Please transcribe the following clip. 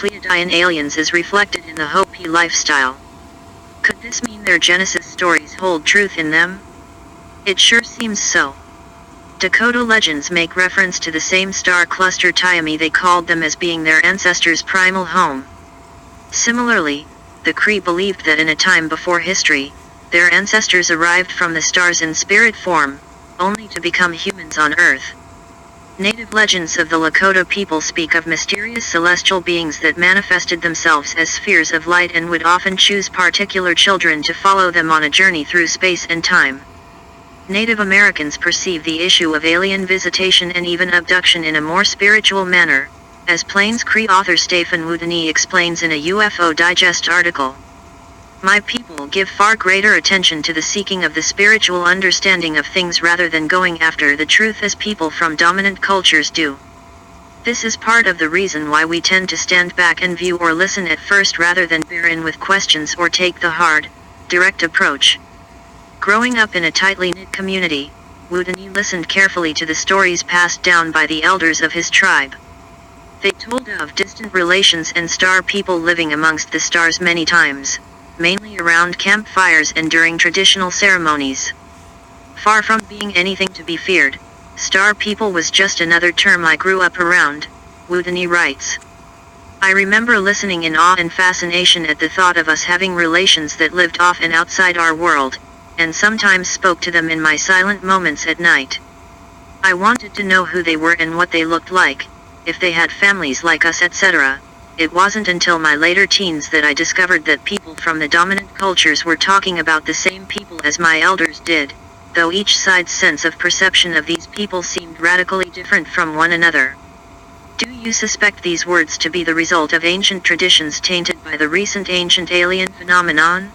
Pleiadian aliens is reflected in the Hopi lifestyle. Could this mean their Genesis stories hold truth in them? It sure seems so. Dakota legends make reference to the same star cluster Tyami. They called them as being their ancestors' primal home. Similarly, the Cree believed that in a time before history, their ancestors arrived from the stars in spirit form, only to become humans on Earth. Native legends of the Lakota people speak of mysterious celestial beings that manifested themselves as spheres of light and would often choose particular children to follow them on a journey through space and time. Native Americans perceive the issue of alien visitation and even abduction in a more spiritual manner, as Plains Cree author Stephen Wootenay explains in a UFO Digest article. My people give far greater attention to the seeking of the spiritual understanding of things rather than going after the truth as people from dominant cultures do. This is part of the reason why we tend to stand back and view or listen at first rather than bear in with questions or take the hard, direct approach. Growing up in a tightly knit community, Wootenay listened carefully to the stories passed down by the elders of his tribe. They told of distant relations and star people living amongst the stars many times, mainly around campfires and during traditional ceremonies. Far from being anything to be feared, star people was just another term I grew up around, Wootenay writes. I remember listening in awe and fascination at the thought of us having relations that lived off and outside our world, and sometimes spoke to them in my silent moments at night. I wanted to know who they were and what they looked like, if they had families like us, etc. It wasn't until my later teens that I discovered that people from the dominant cultures were talking about the same people as my elders did, though each side's sense of perception of these people seemed radically different from one another. Do you suspect these words to be the result of ancient traditions tainted by the recent ancient alien phenomenon?